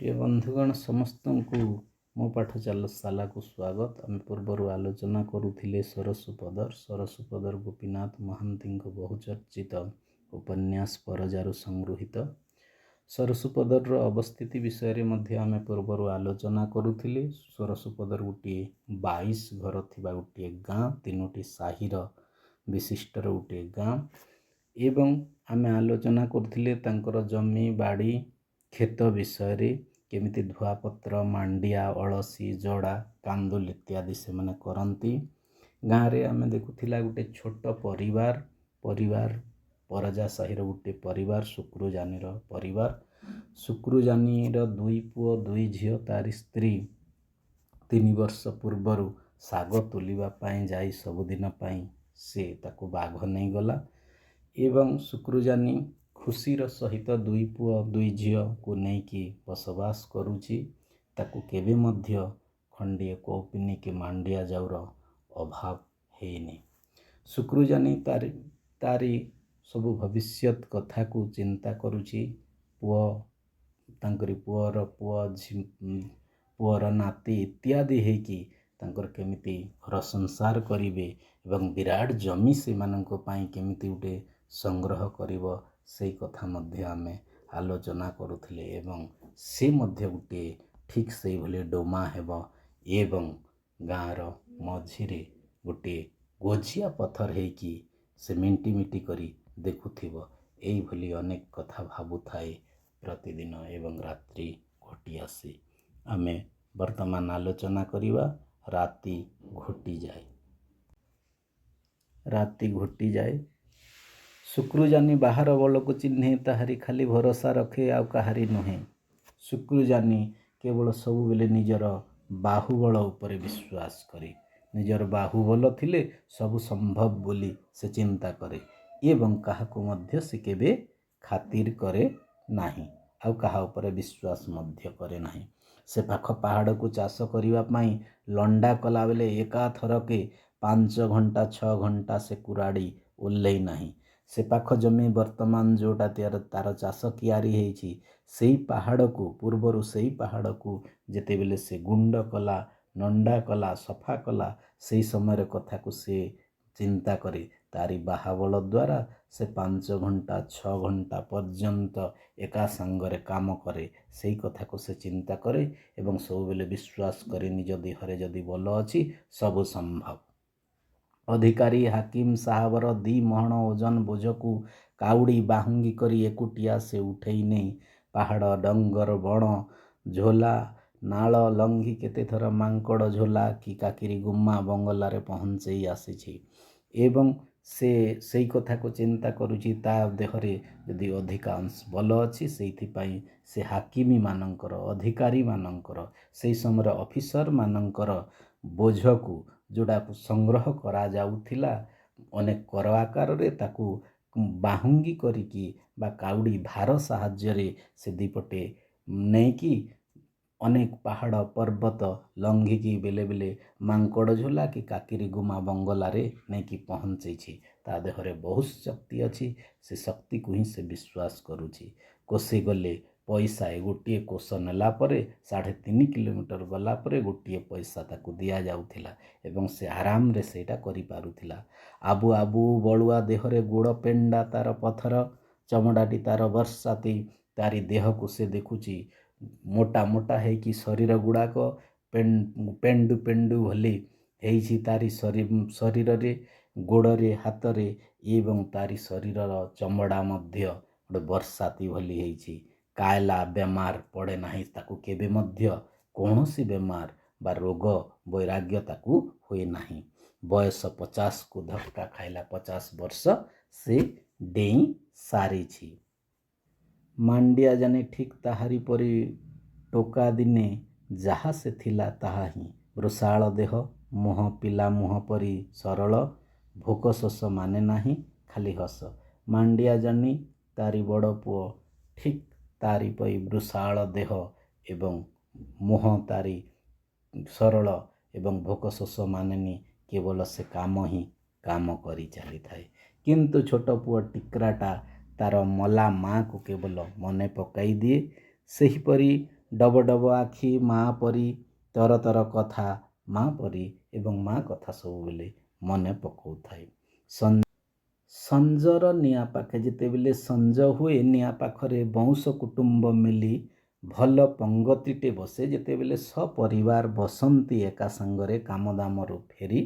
प्रिय बंधुगण समस्त को मो पाठशाला को स्वागत। आम पूर्वर आलोचना करुले सरसुपदर गोपीनाथ महांती बहुचर्चित उपन्यास परजारू संगृहित सरसुपदर अवस्थिति विषय में आम पूर्वर आलोचना करुले। सरसुपदर गोटे 22 घर थिबा गोटे गाँ 3टी साहिर विशिष्टर गोटे गाँ एवं आम आलोचना करुले तांकर जमी बाड़ी खेत विषय केमिति धुआपत्र मांडिया अलसी जड़ा कांदुल इत्यादि से माने करती। गाँव रे आम देखुला गोटे छोट परिवार परजा साहिर गोटे परिवार शुक्रुजानीर परिवार। शुक्रुजानीर 2 पुओ 2 झील तारी स्त्री 3 वर्ष पूर्वर साग तुलिबा पाई जाई सबुदिन पाई से ताकू बाघ नहीं गला एवं शुक्रुजानी खुशीर सहित 2 पुओ 2 झील को लेकिन बसवास करुची। ताकू केबे मध्य खंडिए कौपिनी के मांडिया जाऊर अभाव हेनी। शुक्रुजानी तारी सबु भविष्यत कथा को चिंता करुची। तांकरी पुअर नाती इत्यादि हेकी तांकर केमिति घर संसार करिवे एवं विराट जमी से माननको पाई केमिति उटे संग्रह करिवो से कथा मध्य आमे आलोचना करुथिले एवं से मध्य गोटे ठीक से भले डोमा हेबो एवं गाँर मझिरे गोटे गोजिया पत्थर हेकी से मिंटी करी देखुथिबो। एई भली अनेक कथा भाबु थाए प्रतिदिन एवं रात्रि घटी आसे। आमे वर्तमान आलोचना करिवा राति घटी जाए। शुक्रुजानी बाहर बल को चिन्हे ताहारी खाली भरोसा रखे आउ कहारी नुहे। शुक्रुजानी केवल सबु बेले निजर बाहुबल उपरे विश्वास करे। निजर बाहुबल थिले सबु संभव बोली से चिंता करे एवं काहाको मध्य से केबे खातिर करे नाही आउ काहा उपरे विश्वास मध्य करे नाही। से पाख पहाड़ को चाष करिवा पाई लंडा कला बेले एका थरके 5 घंटा 6 घंटा से कुराड़ी ओल्लै नाही। से पाख जमी वर्तमान जोटा तार चाष कियारी हेछि सेई पहाड़ को पूर्वर सेई पहाड़ को जेते बेले से गुंड कला नंडा कला सफा कला सेई समय कथा को से चिंता करे। तारी बाहाबल द्वारा से 5 घंटा 6 घंटा पर्यंत एका सांगरे काम करे सेई कथा को से चिंता करे एवं सब बेले विश्वास करे निज देहरे जदि बल अछि सब संभव। अधिकारी हाकिम साहबर 2 महण ओजन बोझकू काउड़ी बाहुंगी करी एकुटिया से उठेई नहीं पहाड़ डंगर बण झोला नाल लंघी केते थर मांकड़ झोला कि काकिरी गुम्मा बंगलारे पहुंचई आसी एवं से कथा को चिंता करुची ता देहरे यदि अधिकांश बल अच्छी से से हाकिमी मानकर अधिकारी मानकर से समय ऑफिसर मानकर बोझ को जोड़ा संग्रह करा जाउथिला अनेक कर आकार रे ताकू बाहुंगी करिकी बा काउड़ी भार साहाଯ୍य से दीपटे नहीं कि अनेक पहाड़ पर्वत लंघिकी बेले बेले मांकड़ झोला कि काकिरी गुमा बंगलारे नहीं कि पहुंचे ता देहरे बहुत शक्ति अच्छी से शक्ति को ही से विश्वास करुची। कोसे गले पैसा गोटे कोष नेला परे 3.5 किलोमीटर गला परे गोटे पैसा ताकू दिया जाउथिला एवं से आराम रे सेटा करि पारुथिला। आबू आबू बलुआ देहरे गोड़ पेंडा तार पथर चमड़ाटी तार वर्षाती तारी देह को से देखुची मोटा मोटा है कि शरीर गुड़ाक पेंडु पेंडु भली हेछि तारी शरीर रे गोड़ रे हाथ रे एवं तारी शरीर चमड़ा मध्य गोटे वर्षाती भली हेछि। कायला बेमार पड़े नाही ताकू केबे मध्य कौनसी बेमार बा रोग वैराग्य ताकू हुए नाही। बयस 50 को धक्का खाइला 50 वर्ष से डेई सारी। मांडिया जाने ठीक ताहारी परी टोका दिने जहा से थिला ताहा ही वृषाल देह मुह पिला मुह परी सरल भोक शोष माने नाही खाली हस। मांडिया जानी तारी बड़ पुओ ठीक तारी पई वृषाल देह एवं मुह तारी सरल एवं भोक शोष मानेनी केवल से काम ही काम करी चली थाए। किंतु छोट पुओ टिकराटा तार मला माँ को केवल मने पकाई दिए। सेहीपरी ଡବ ଡବ ଆଖି ମା ପରି, ତର ତର କଥା ମା ପରି ଏବଂ ମା କଥା ସବୁବେଳେ ମନେ ପକାଉଥାଏ। ସଞ୍ଜର ନିଆଁ ପାଖେ ଯେତେବେଳେ ସଞ୍ଜ ହୁଏ, ନିଆଁ ପାଖରେ ବଉଁଶ କୁଟୁମ୍ବ ମିଲି ଭଲ ପଙ୍ଗତିଟେ ବସେ। ଯେତେବେଳେ ସପରିବାର ବସନ୍ତି ଏକା ସାଙ୍ଗରେ କାମଦାମରୁ ଫେରି,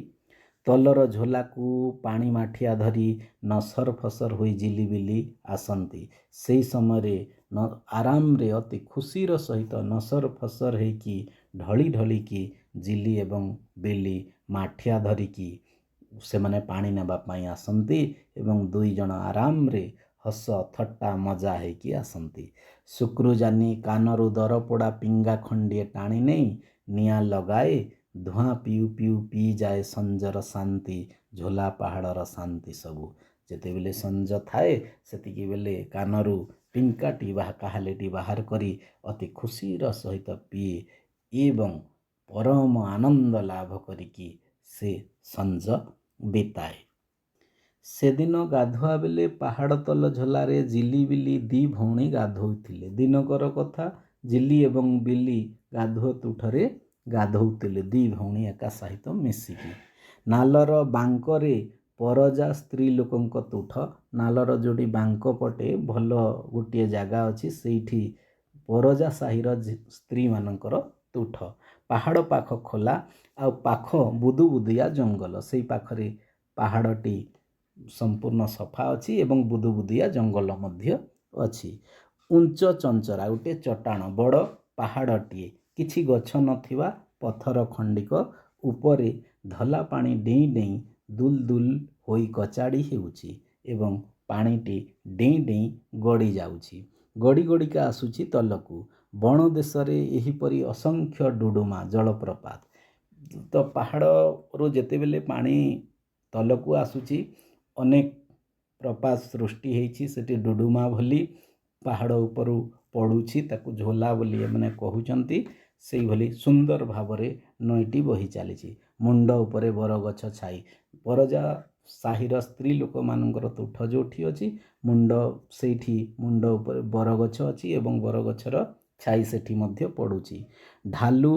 ତଲର ଝୋଲାକୁ ପାଣି ମାଠିଆ ଧରି ନସର ଫସର ହୋଇ ଝିଲିବିଲି ଆସନ୍ତି। ସେହି ସମୟରେ ଆରାମରେ ଅତି ଖୁସିର ସହିତ ନସର ଫସର ହେଇକି ଢଳି ଢଳିକି ଝିଲି ଏବଂ ବିଲି ମାଠିଆ ଧରିକି ସେମାନେ ପାଣି ନେବା ପାଇଁ ଆସନ୍ତି ଏବଂ ଦୁଇ ଜଣ ଆରାମରେ ହସ ଥଟ୍ଟା ମଜା ହେଇକି ଆସନ୍ତି। ଶୁକ୍ରୁଜାନି କାନରୁ ଦରପୋଡ଼ା ପିଙ୍ଗା ଖଣ୍ଡିଏ ଟାଣି ନେଇ ନିଆଁ ଲଗାଏ। ଧୂଆଁ ପିଉ ପିଉ ପିଇଯାଏ ସଞ୍ଜର ଶାନ୍ତି, ଝୋଲା ପାହାଡ଼ର ଶାନ୍ତି ସବୁ। ଯେତେବେଳେ ସଞ୍ଜ ଥାଏ ସେତିକି ବେଳେ କାନରୁ ପିଙ୍କାଟି କାହାଲେଟି ବାହାର କରି ଅତି ଖୁସିର ସହିତ ପିଏ ଏବଂ ପରମ ଆନନ୍ଦ ଲାଭ କରିକି ସେ ସଞ୍ଜ ବିତାଏ। ସେଦିନ ଗାଧୁଆ ବେଳେ ପାହାଡ଼ ତଲ ଝୋଲାରେ ଝିଲି ବିଲି ଦି ଭଉଣୀ ଗାଧୋଉଥିଲେ। ଦିନକର କଥା, ଝିଲି ଏବଂ ବିଲି ଗାଧୁଅ ତୁଠରେ ଗାଧୋଉଥିଲେ ଦି ଭଉଣୀ ଏକା ସହିତ ମିଶିକି। ନାଲର ବାଙ୍କରେ ପରଜା ସ୍ତ୍ରୀ ଲୋକଙ୍କ ତୁଠ। ନାଲର ଯୋଉଠି ବାଙ୍କ ପଟେ ଭଲ ଗୋଟିଏ ଜାଗା ଅଛି, ସେଇଠି ପରଜା ସାହିର ସ୍ତ୍ରୀମାନଙ୍କର ତୁଠ। ପାହାଡ଼ ପାଖ ଖୋଲା ଆଉ ପାଖ ବୁଦୁବୁଦିଆ ଜଙ୍ଗଲ। ସେଇ ପାଖରେ ପାହାଡ଼ଟି ସମ୍ପୂର୍ଣ୍ଣ ସଫା ଅଛି ଏବଂ ବୁଦୁବୁଦିଆ ଜଙ୍ଗଲ ମଧ୍ୟ ଅଛି। ଉଞ୍ଚ ଚଞ୍ଚରା ଗୋଟେ ଚଟାଣ, ବଡ଼ ପାହାଡ଼ଟିଏ, କିଛି ଗଛ ନଥିବା ପଥର ଖଣ୍ଡିକ ଉପରେ ଧଲା ପାଣି ଡେଇଁ ଡେଇଁ ଦୁଲ ଦୁଲ ହୋଇ କଚାଡ଼ି ହେଉଛି ଏବଂ ପାଣିଟି ଡେଇଁ ଡେଇଁ ଗଡ଼ି ଯାଉଛି, ଗଡ଼ି ଗଡ଼ିକା ଆସୁଛି ତଲକୁ। ବଣ ଦେଶରେ ଏହିପରି ଅସଂଖ୍ୟ ଡୁଡୁମା ଜଳପ୍ରପାତ। ତ ପାହାଡ଼ରୁ ଯେତେବେଳେ ପାଣି ତଲକୁ ଆସୁଛି, ଅନେକ ପ୍ରପାତ ସୃଷ୍ଟି ହେଇଛି। ସେଠି ଡୁଡୁମା ଭଳି ପାହାଡ଼ ଉପରୁ ପଡ଼ୁଛି, ତାକୁ ଝୋଲା ବୋଲି ଏମାନେ କହୁଛନ୍ତି। ସେଇଭଳି ସୁନ୍ଦର ଭାବରେ ନଈଟି ବହି ଚାଲିଛି। ମୁଣ୍ଡ ଉପରେ ବରଗଛ ଛାଇ। ପରଜା ସାହିର ସ୍ତ୍ରୀ ଲୋକମାନଙ୍କର ତୁଠ ଯେଉଁଠି ଅଛି, ସେଇଠି ମୁଣ୍ଡ ଉପରେ ବରଗଛ ଅଛି ଏବଂ ବରଗଛର ଛାଇ ସେଠି ମଧ୍ୟ ପଡ଼ୁଛି। ଢାଲୁ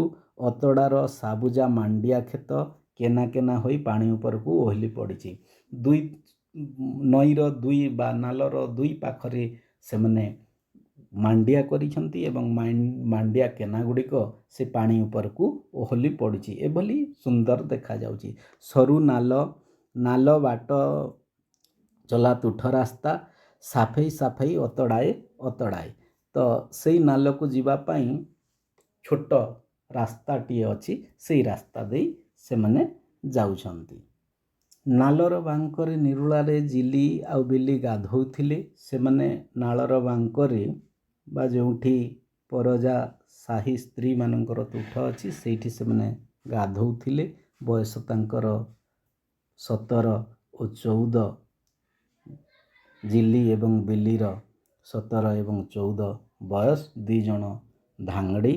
ଅତଡ଼ାର ସାବୁଜା ମାଣ୍ଡିଆ କ୍ଷେତ କେନା କେନା ହୋଇ ପାଣି ଉପରକୁ ଓହଳି ପଡ଼ିଛି। ନଈର ଦୁଇ ବା ନାଲର ଦୁଇ ପାଖରେ ସେମାନେ ମାଣ୍ଡିଆ କରିଛନ୍ତି ଏବଂ ମାଣ୍ଡିଆ କେନା ଗୁଡ଼ିକ ସେ ପାଣି ଉପରକୁ ଓହଳି ପଡ଼ିଛି। ଏଭଳି ସୁନ୍ଦର ଦେଖାଯାଉଛି। ସରୁ ନାଲ ବାଟ ଚଲା ତୁଠ ରାସ୍ତା ସାଫେଇ ସାଫେଇ ଅତଡ଼ାଏ। ତ ସେଇ ନାଲକୁ ଯିବା ପାଇଁ ଛୋଟ ରାସ୍ତାଟିଏ ଅଛି, ସେଇ ରାସ୍ତା ଦେଇ ସେମାନେ ଯାଉଛନ୍ତି। ନାଲର ବାଙ୍କରେ ନିରୁଳାରେ ଝିଲି ଆଉ ବିଲି ଗାଧୋଉଥିଲେ। ସେମାନେ ନାଳର ବାଙ୍କରେ ବା ଯେଉଁଠି ପରଜା ସାହି ସ୍ତ୍ରୀମାନଙ୍କର ତୁଠ ଅଛି, ସେଇଠି ସେମାନେ ଗାଧୋଉଥିଲେ। ବୟସ ତାଙ୍କର 17 ଓ 14। ଝିଲି ଏବଂ ବିଲିର 17 ଏବଂ 14 ବୟସ। ଦୁଇ ଜଣ ଧାଙ୍ଗଡ଼ି।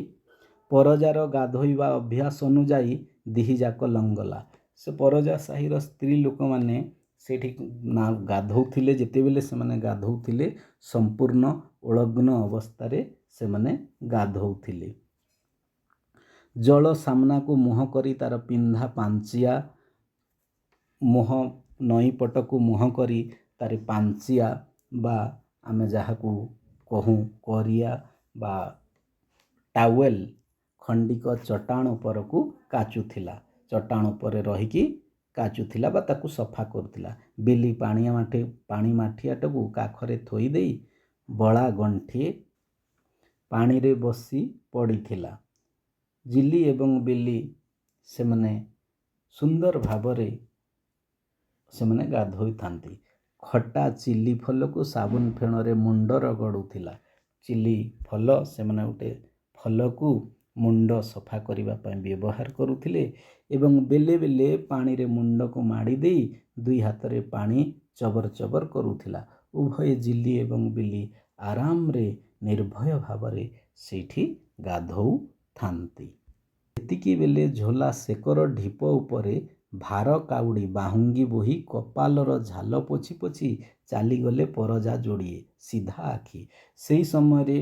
ପରଜାର ଗାଧୋଇବା ଅଭ୍ୟାସ ଅନୁଯାୟୀ ଦିହିଯାକ ଲଙ୍ଗଲା। ସେ ପରଜା ସାହିର ସ୍ତ୍ରୀ ଲୋକମାନେ ସେଇଠି ଗାଧୋଉଥିଲେ। ଯେତେବେଳେ ସେମାନେ ଗାଧୋଉଥିଲେ, ସମ୍ପୂର୍ଣ୍ଣ ଉଳଗ୍ନ ଅବସ୍ଥାରେ ସେମାନେ ଗାଧୋଉଥିଲେ। ଜଳ ସାମ୍ନାକୁ ମୁହଁ କରି ତାର ପିନ୍ଧା ପାଞ୍ଚିଆ, ନଈ ପଟକୁ ମୁହଁ କରି ତାର ପାଞ୍ଚିଆ ବା ଆମେ ଯାହାକୁ କହୁଁ କରିଆ ବା ଟାୱେଲ ଖଣ୍ଡିକ ଚଟାଣ ଉପରକୁ କାଚୁଥିଲା। ଚଟାଣ ଉପରେ ରହିକି କାଚୁଥିଲା ବା ତାକୁ ସଫା କରୁଥିଲା। ବିଲି ପାଣି ମାଠିଆଟାକୁ କାଖରେ ଥୋଇ ଦେଇ ବଳା ଗଣ୍ଠିଏ ପାଣିରେ ବସି ପଡ଼ିଥିଲା। ଝିଲି ଏବଂ ବିଲି ସେମାନେ ସୁନ୍ଦର ଭାବରେ ସେମାନେ ଗାଧୋଇଥାନ୍ତି। ଖଟା ଚିଲି ଫଲକୁ ସାବୁନ ଫେଣରେ ମୁଣ୍ଡ ରଗଡ଼ୁଥିଲା। ଚିଲି ଫଲ, ସେମାନେ ଗୋଟେ ଫଲକୁ ମୁଣ୍ଡ ସଫା କରିବା ପାଇଁ ବ୍ୟବହାର କରୁଥିଲେ ଏବଂ ବେଲେ ବେଲେ ପାଣିରେ ମୁଣ୍ଡକୁ ମାଡ଼ି ଦେଇ ଦୁଇ ହାତରେ ପାଣି ଚବର ଚବର କରୁଥିଲା। ଉଭୟ ଝିଲି ଏବଂ ବିଲି ଆରାମରେ ନିର୍ଭୟ ଭାବରେ ସେଇଠି ଗାଧୋଉଥାନ୍ତି। ଏତିକି ବେଳେ ଝୋଲା ସେକର ଢିପ ଉପରେ ଭାର କାଉଡ଼ି ବାହୁଙ୍ଗି ବୋହି କପାଲର ଝାଲ ପୋଛି ପୋଛି ଚାଲିଗଲେ ପରଜା ଯୋଡ଼ିଏ। ସିଧା ଆଖି। ସେହି ସମୟରେ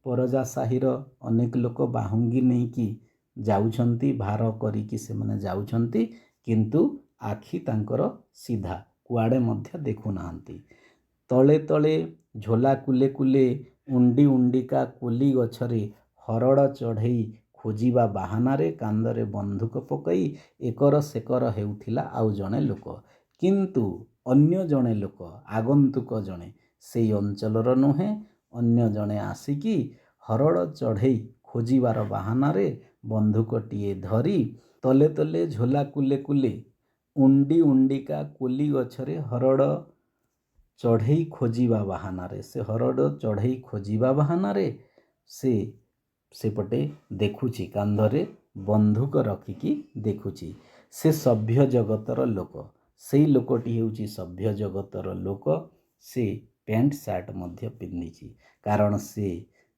ପରଜା ସାହିର ଅନେକ ଲୋକ ବାହୁଙ୍ଗି ନେଇକି ଯାଉଛନ୍ତି, ଭାର କରିକି ସେମାନେ ଯାଉଛନ୍ତି, କିନ୍ତୁ ଆଖି ତାଙ୍କର ସିଧା, କୁଆଡ଼େ ମଧ୍ୟ ଦେଖୁନାହାନ୍ତି। ତଳେ ତଳେ ଝୋଲା କୁଲେ କୁଲେ ଉଣ୍ଡି ଉଣ୍ଡିକା କୋଲି ଗଛରେ ହରଡ଼ ଚଢ଼େଇ ଖୋଜିବା ବାହାନାରେ କାନ୍ଧରେ ବନ୍ଧୁକ ପକାଇ ଏକର ସେକର ହେଉଥିଲା ଆଉ ଜଣେ ଲୋକ। କିନ୍ତୁ ଅନ୍ୟ ଜଣେ ଲୋକ, ଆଗନ୍ତୁକ ଜଣେ, ସେଇ ଅଞ୍ଚଳର ନୁହେଁ, ଅନ୍ୟ ଜଣେ ଆସିକି ହରଡ଼ ଚଢ଼େଇ ଖୋଜିବାର ବାହାନାରେ ବନ୍ଧୁକଟିଏ ଧରି ତଲେ ତଲେ ଝୋଲା କୁଲେ କୁଲେ ଉଣ୍ଡି ଉଣ୍ଡିକା କୋଲି ଗଛରେ ହରଡ଼ ଚଢ଼େଇ ଖୋଜିବା ବାହାନାରେ, ସେ ହରଡ଼ ଚଢ଼େଇ ଖୋଜିବା ବାହାନାରେ ସେ ସେପଟେ ଦେଖୁଛି, କାନ୍ଧରେ ବନ୍ଧୁକ ରଖିକି ଦେଖୁଛି। ସେ ସଭ୍ୟ ଜଗତର ଲୋକ, ସେଇ ଲୋକଟି ହେଉଛି ସଭ୍ୟ ଜଗତର ଲୋକ। ସେ ପ୍ୟାଣ୍ଟ ସାର୍ଟ ମଧ୍ୟ ପିନ୍ଧିଛି, କାରଣ ସେ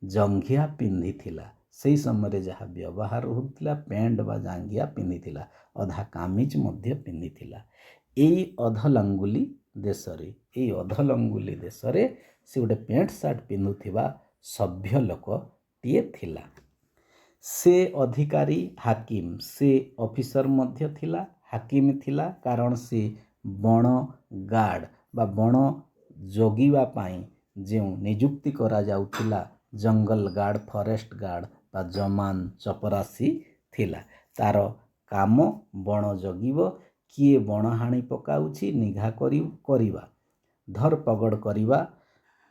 ଜଙ୍ଘିଆ ପିନ୍ଧିଥିଲା। ସେହି ସମୟରେ ଯାହା ବ୍ୟବହାର ହେଉଥିଲା ପ୍ୟାଣ୍ଟ ବା ଜାଙ୍ଘିଆ ପିନ୍ଧିଥିଲା, ଅଧା କାମିଜ ମଧ୍ୟ ପିନ୍ଧିଥିଲା। ଏଇ ଅଧଲାଙ୍ଗୁଲି ଦେଶରେ, ଏଇ ଅଧଲଙ୍ଗୁଲି ଦେଶରେ ସେ ଗୋଟେ ପ୍ୟାଣ୍ଟ ସାର୍ଟ ପିନ୍ଧୁଥିବା ସଭ୍ୟ ଲୋକଟିଏ ଥିଲା। ସେ ଅଧିକାରୀ ହାକିମ, ସେ ଅଫିସର ମଧ୍ୟ ଥିଲା, ହାକିମ ଥିଲା, କାରଣ ସେ ବଣ ଗାର୍ଡ଼ ବା ବଣ ଜଗିବା ପାଇଁ ଯେଉଁ ନିଯୁକ୍ତି କରାଯାଉଥିଲା, ଜଙ୍ଗଲ ଗାର୍ଡ଼, ଫରେଷ୍ଟ ଗାର୍ଡ଼ ବା ଜମାନ ଚପରାସୀ ଥିଲା। ତାର କାମ ବଣ ଜଗିବ, କିଏ ବଣ ହାଣି ପକାଉଛି ନିଘା କରିବା, ଧରପଗଡ଼ କରିବା,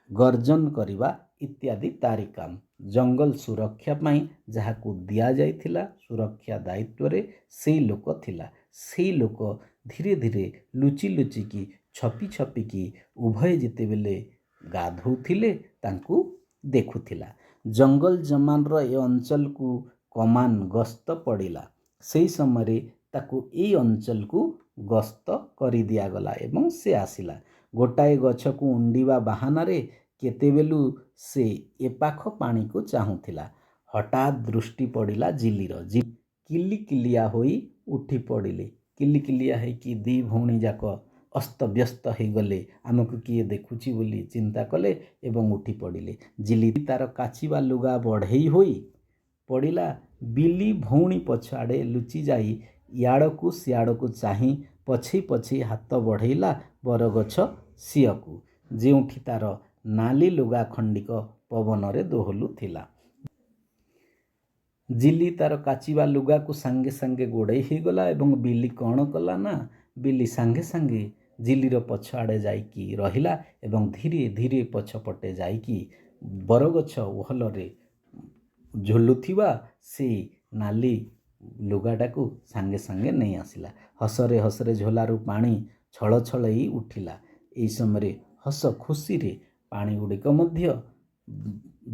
ଗର୍ଜନ କରିବା ଇତ୍ୟାଦି ତାରି କାମ। ଜଙ୍ଗଲ ସୁରକ୍ଷା ପାଇଁ ଯାହାକୁ ଦିଆଯାଇଥିଲା ସୁରକ୍ଷା ଦାୟିତ୍ୱରେ ସେଇ ଲୋକ ଥିଲା। ସେଇ ଲୋକ ଧୀରେ ଧୀରେ ଲୁଚି ଲୁଚିକି ଛପି ଛପିକି ଉଭୟ ଯେତେବେଳେ ଗାଧୋଉଥିଲେ ତାଙ୍କୁ ଦେଖୁଥିଲା। ଜଙ୍ଗଲ ଜମାନର ଏ ଅଞ୍ଚଳକୁ କମାନ ଗସ୍ତ ପଡ଼ିଲା। ସେହି ସମୟରେ ତାକୁ ଏଇ ଅଞ୍ଚଳକୁ ଗସ୍ତ କରିଦିଆଗଲା ଏବଂ ସେ ଆସିଲା। ଗୋଟାଏ ଗଛକୁ ଉଣ୍ଡିବା ବାହାନାରେ କେତେବେଳୁ ସେ ଏପାଖ ପାଣିକୁ ଚାହୁଁଥିଲା। ହଠାତ୍ ଦୃଷ୍ଟି ପଡ଼ିଲା ଜିଲିର। କିଲିକିଲିଆ ହୋଇ ଉଠି ପଡ଼ିଲେ। କିଲିକିଲିଆ ହେଇକି ଦି ଭଉଣୀ ଯାକ ଅସ୍ତବ୍ୟସ୍ତ ହେଇଗଲେ। ଆମକୁ କିଏ ଦେଖୁଛି ବୋଲି ଚିନ୍ତା କଲେ ଏବଂ ଉଠି ପଡ଼ିଲେ। ଜିଲି ତାର କାଚିବା ଲୁଗା ବଢ଼େଇ ହୋଇ ପଡ଼ିଲା। ବିଲି ଭଉଣୀ ପଛଆଡ଼େ ଲୁଚିଯାଇ ଇଆଡ଼କୁ ସିଆଡ଼କୁ ଚାହିଁ ପଛେଇ ପଛେଇ ହାତ ବଢ଼େଇଲା ବରଗଛ ଶିଅକୁ, ଯେଉଁଠି ତାର ନାଲି ଲୁଗା ଖଣ୍ଡିକ ପବନରେ ଦୋହଲୁଥିଲା। ଜିଲି ତାର କାଚିବା ଲୁଗାକୁ ସାଙ୍ଗେ ସାଙ୍ଗେ ଗୋଡ଼େଇ ହେଇଗଲା ଏବଂ ବିଲି କ'ଣ କଲା ନା, ବିଲି ସାଙ୍ଗେ ସାଙ୍ଗେ ଜିଲିର ପଛଆଡ଼େ ଯାଇକି ରହିଲା ଏବଂ ଧୀରେ ଧୀରେ ପଛପଟେ ଯାଇକି ବରଗଛ ଓହଲରେ ଝୁଲୁଥିବା ସେଇ ନାଲି ଲୁଗାଟାକୁ ସାଙ୍ଗେ ସାଙ୍ଗେ ନେଇ ଆସିଲା। ହସରେ ହସରେ ଝୋଲାରୁ ପାଣି ଛଳ ଛଳେଇ ଉଠିଲା। ଏହି ସମୟରେ ହସ ଖୁସିରେ ପାଣି ଗୁଡ଼ିକ ମଧ୍ୟ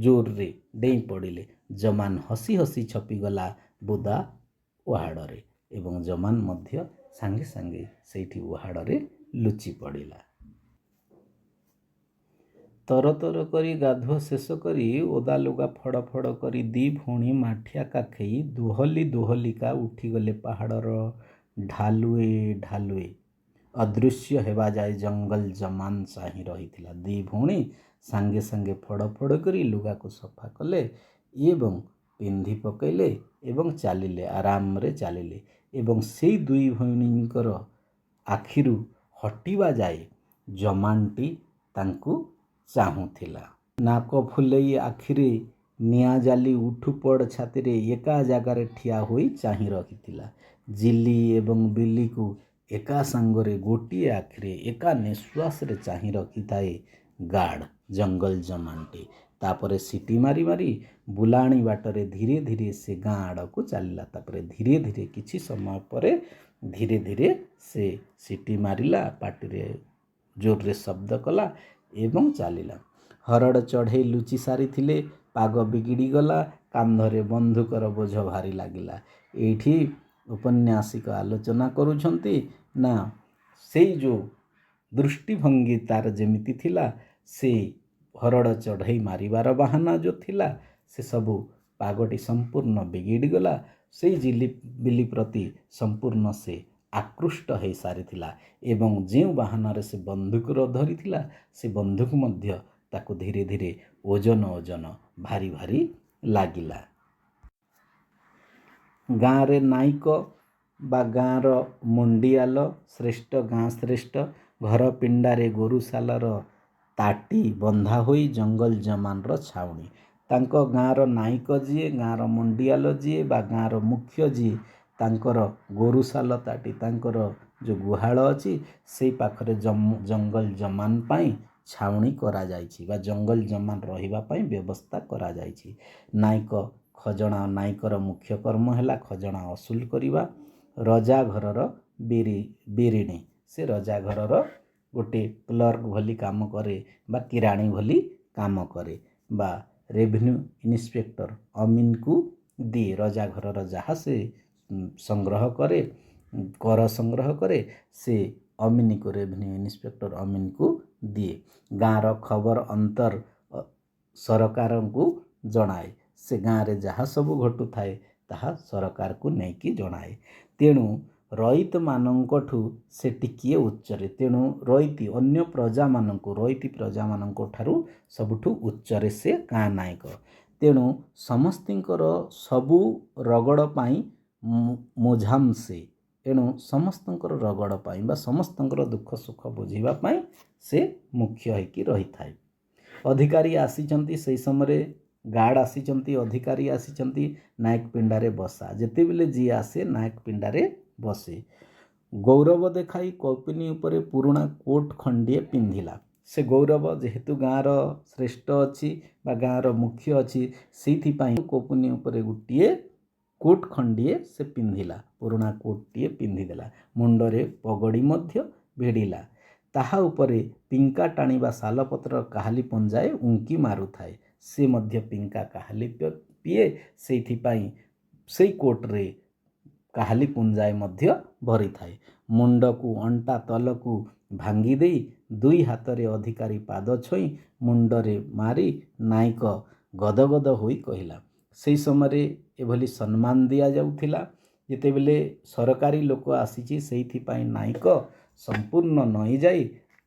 ଜୋରରେ ଡେଇଁ ପଡ଼ିଲେ। ଜମାନ ହସି ହସି ଛପିଗଲା ବୁଦା ଉହାଡ଼ରେ ଏବଂ ଜମାନ ମଧ୍ୟ ସାଙ୍ଗେ ସାଙ୍ଗେ ସେଇଠି ଉହାଡ଼ରେ ଲୁଚି ପଡ଼ିଲା। ତର ତର କରି ଗାଧୁଆ ଶେଷ କରି ଓଦା ଲୁଗା ଫଡ଼ ଫଡ଼ କରି ଦି ଭଉଣୀ ମାଠିଆ କାଖେଇ ଦୋହଲି ଦୋହଲିକା ଉଠିଗଲେ ପାହାଡ଼ର ଢାଲୁଏ ଢାଲୁଏ। ଅଦୃଶ୍ୟ ହେବା ଯାଏ ଜଙ୍ଗଲ ଜମାନ ଚାହିଁ ରହିଥିଲା। ଦି ଭଉଣୀ ସାଙ୍ଗେ ସାଙ୍ଗେ ଫଡ଼ ଫଡ଼ କରି ଲୁଗାକୁ ସଫା କଲେ ଏବଂ ପିନ୍ଧି ପକାଇଲେ ଏବଂ ଚାଲିଲେ, ଆରାମରେ ଚାଲିଲେ ଏବଂ ସେଇ ଦୁଇ ଭଉଣୀଙ୍କର ଆଖିରୁ ହଟିବା ଯାଏ ଜମାନଟି ତାଙ୍କୁ ଚାହୁଁଥିଲା। ନାକ ଫୁଲେଇ ଆଖିରେ ନିଆଁ ଜାଲି ଉଠୁପଡ଼ ଛାତିରେ ଏକା ଜାଗାରେ ଠିଆ ହୋଇ ଚାହିଁ ରହିଥିଲା। ଜିଲି ଏବଂ ବିଲିକୁ ଏକା ସାଙ୍ଗରେ ଗୋଟିଏ ଆଖିରେ ଏକା ନିଶ୍ୱାସରେ ଚାହିଁ ରଖିଥାଏ ଗାର୍ଡ଼, ଜଙ୍ଗଲ ଜମାନଟି। ତାପରେ ସିଟି ମାରି ମାରି ବୁଲାଣି ବାଟରେ ଧୀରେ ଧୀରେ ସେ ଗାଁ ଆଡ଼କୁ ଚାଲିଲା। ତାପରେ ଧୀରେ ଧୀରେ କିଛି ସମୟ ପରେ ଧୀରେ ଧୀରେ ସେ ସିଟି ମାରିଲା, ପାଟିରେ ଜୋରରେ ଶବ୍ଦ କଲା ଏବଂ ଚାଲିଲା। ହରଡ଼ ଚଢ଼େଇ ଲୁଚି ସାରିଥିଲେ। ପାଗ ବିଗିଡ଼ିଗଲା। କାନ୍ଧରେ ବନ୍ଧୁକର ବୋଝ ଭାରି ଲାଗିଲା। ଏଇଠି ଉପନ୍ୟାସିକ ଆଲୋଚନା କରୁଛନ୍ତି ନା, ସେଇ ଯେଉଁ ଦୃଷ୍ଟିଭଙ୍ଗୀ ତାର ଯେମିତି ଥିଲା, ସେ ହରଡ଼ ଚଢ଼େଇ ମାରିବାର ବାହାନା ଯେଉଁ ଥିଲା, ସେସବୁ ପାଗଟି ସମ୍ପୂର୍ଣ୍ଣ ବିଗିଡ଼ିଗଲା। ସେଇ ଜିଲି ବିଲି ପ୍ରତି ସମ୍ପୂର୍ଣ୍ଣ ସେ ଆକୃଷ୍ଟ ହୋଇସାରିଥିଲା ଏବଂ ଯେଉଁ ବାହାନାରେ ସେ ବନ୍ଧୁକ ଧରିଥିଲା ସେ ବନ୍ଧୁକ ମଧ୍ୟ ତାକୁ ଧୀରେ ଧୀରେ ଓଜନ ଭାରି ଭାରି ଲାଗିଲା। ଗାଁରେ ନାଇକ ବା ଗାଁର ମୁଣ୍ଡିଆଲ ଶ୍ରେଷ୍ଠ, ଗାଁ ଶ୍ରେଷ୍ଠ। ଘର ପିଣ୍ଡାରେ ଗୋରୁଶାଲାର ତାଟି ବନ୍ଧା ହୋଇ ଜଙ୍ଗଲ ଜମାନର ଛାଉଣି। ତାଙ୍କ ଗାଁର ନାଇକ ଯିଏ, ଗାଁର ମୁଣ୍ଡିଆଲ ଯିଏ ବା ଗାଁର ମୁଖ୍ୟ ଯିଏ, ତାଙ୍କର ଗୋରୁଶାଲ ତାଟି, ତାଙ୍କର ଯେଉଁ ଗୁହାଳ ଅଛି ସେଇ ପାଖରେ ଜଙ୍ଗଲ ଜମାନ ପାଇଁ ଛାଉଣି କରାଯାଇଛି ବା ଜଙ୍ଗଲ ଜମାନ ରହିବା ପାଇଁ ବ୍ୟବସ୍ଥା କରାଯାଇଛି। ନାଇକ ଖଜଣା, ନାଇକର ମୁଖ୍ୟ କର୍ମ ହେଲା ଖଜଣା ଅସୁଲ କରିବା। ରଜା ଘରର ବିରିଣୀ, ସେ ରଜା ଘରର ଗୋଟେ କ୍ଲର୍କ ଭଳି କାମ କରେ ବା କିରାଣୀ ଭଳି କାମ କରେ ବା ରେଭିନ୍ୟୁ ଇନ୍ସପେକ୍ଟର ଅମିନକୁ ଦିଏ। ରଜା ଘରର ଯାହା ସେ ସଂଗ୍ରହ କରେ, କର ସଂଗ୍ରହ କରେ, ସେ ଅମିନକୁ, ରେଭିନ୍ୟୁ ଇନ୍ସପେକ୍ଟର ଅମିନକୁ ଦିଏ। ଗାଁର ଖବର ଅନ୍ତର ସରକାରଙ୍କୁ ଜଣାଏ। ସେ ଗାଁରେ ଯାହା ସବୁ ଘଟୁଥାଏ ତାହା ସରକାରକୁ ନେଇକି ଜଣାଏ। ତେଣୁ ରଇତମାନଙ୍କଠୁ ସେ ଟିକିଏ ଉଚ୍ଚରେ, ତେଣୁ ଅନ୍ୟ ପ୍ରଜାମାନଙ୍କୁ, ରଇତି ପ୍ରଜାମାନଙ୍କ ଠାରୁ ସବୁଠୁ ଉଚ୍ଚରେ ସେ ଗାଁ ନାୟକ। ତେଣୁ ସମସ୍ତଙ୍କର ସବୁ ରଗଡ଼ ପାଇଁ ମୁଝାମ୍ ସେ। ଏଣୁ ସମସ୍ତଙ୍କର ରଗଡ଼ ପାଇଁ ବା ସମସ୍ତଙ୍କର ଦୁଃଖ ସୁଖ ବୁଝିବା ପାଇଁ ସେ ମୁଖ୍ୟ ହେଇକି ରହିଥାଏ। ଅଧିକାରୀ ଆସିଛନ୍ତି, ସେହି ସମୟରେ ଗାର୍ଡ଼ ଆସିଛନ୍ତି, ଅଧିକାରୀ ଆସିଛନ୍ତି, ନାୟକ ପିଣ୍ଡାରେ ବସା। ଯେତେବେଳେ ଯିଏ ଆସେ ନାୟକ ପିଣ୍ଡାରେ ବସେ। ଗୌରବ ଦେଖାଇ କୌପୁନୀ ଉପରେ ପୁରୁଣା କୋଟ୍ ଖଣ୍ଡିଏ ପିନ୍ଧିଲା। ସେ ଗୌରବ, ଯେହେତୁ ଗାଁର ଶ୍ରେଷ୍ଠ ଅଛି ବା ଗାଁର ମୁଖ୍ୟ ଅଛି, ସେଇଥିପାଇଁ କୌପୁନୀ ଉପରେ ଗୋଟିଏ କୋଟ୍ ଖଣ୍ଡିଏ ସେ ପିନ୍ଧିଲା, ପୁରୁଣା କୋଟ୍ଟିଏ ପିନ୍ଧିଦେଲା। ମୁଣ୍ଡରେ ପଗଡ଼ି ମଧ୍ୟ ଭିଡ଼ିଲା। ତାହା ଉପରେ ପିଙ୍କା ଟାଣିବା ଶାଲପତ୍ର କାହାଲି ପୁଞ୍ଜାଏ ଉଙ୍କି ମାରୁଥାଏ। ସେ ମଧ୍ୟ ପିଙ୍କା କାହାଲି ପିଏ, ସେଇଥିପାଇଁ ସେଇ କୋଟ୍ରେ କାହାଲି ପୁଞ୍ଜାଏ ମଧ୍ୟ ଭରିଥାଏ। ମୁଣ୍ଡକୁ ଅଣ୍ଟା ତଲକୁ ଭାଙ୍ଗି ଦେଇ ଦୁଇ ହାତରେ ଅଧିକାରୀ ପାଦ ଛୁଇଁ ମୁଣ୍ଡରେ ମାରି ନାଇକ ଗଦଗଦ ହୋଇ କହିଲା। ସେହି ସମୟରେ ଏଭଳି ସମ୍ମାନ ଦିଆଯାଉଥିଲା। ଯେତେବେଳେ ସରକାରୀ ଲୋକ ଆସିଛି, ସେଇଥିପାଇଁ ନାଇକ ସମ୍ପୂର୍ଣ୍ଣ ନଇଁଯାଇ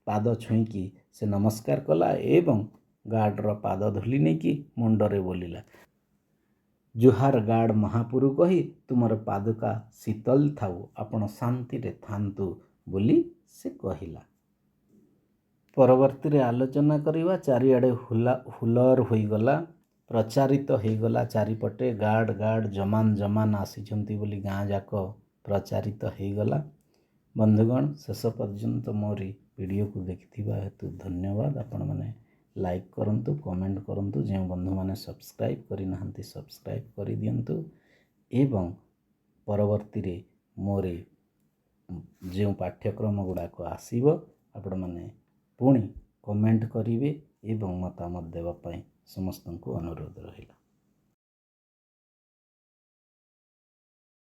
ପାଦ ଛୁଇଁକି ସେ ନମସ୍କାର କଲା ଏବଂ ଗାର୍ଡ଼ର ପାଦ ଧୂଳି ନେଇକି ମୁଣ୍ଡରେ ବୋଲିଲା, ଜୁହାର ଗାର୍ଡ଼ ମହାପୁରୁ କହି ତୁମର ପାଦୁକା ଶୀତଲ ଥାଉ, ଆପଣ ଶାନ୍ତିରେ ଥାନ୍ତୁ ବୋଲି ସେ କହିଲା। ପରବର୍ତ୍ତୀରେ ଆଲୋଚନା କରିବା। ଚାରିଆଡ଼େ ହୁଲର ହୋଇଗଲା, ପ୍ରଚାରିତ ହୋଇଗଲା ଚାରିପଟେ। ଗାର୍ଡ଼ ଜମାନ ଆସିଛନ୍ତି ବୋଲି ଗାଁ ଯାକ ପ୍ରଚାରିତ ହୋଇଗଲା। ବନ୍ଧୁଗଣ, ଶେଷ ପର୍ଯ୍ୟନ୍ତ ମୋରି ଭିଡ଼ିଓକୁ ଦେଖିଥିବା ହେତୁ ଧନ୍ୟବାଦ। ଆପଣମାନେ ଲାଇକ୍ କରନ୍ତୁ, କମେଣ୍ଟ କରନ୍ତୁ। ଯେଉଁ ବନ୍ଧୁମାନେ ସବସ୍କ୍ରାଇବ୍ କରିନାହାନ୍ତି ସବସ୍କ୍ରାଇବ୍ କରିଦିଅନ୍ତୁ ଏବଂ ପରବର୍ତ୍ତୀରେ ମୋରି ଯେଉଁ ପାଠ୍ୟକ୍ରମ ଗୁଡ଼ାକ ଆସିବ ଆପଣମାନେ ପୁଣି କମେଣ୍ଟ କରିବେ ଏବଂ ମତାମତ ଦେବା ପାଇଁ ସମସ୍ତଙ୍କୁ ଅନୁରୋଧ ରହିଲା।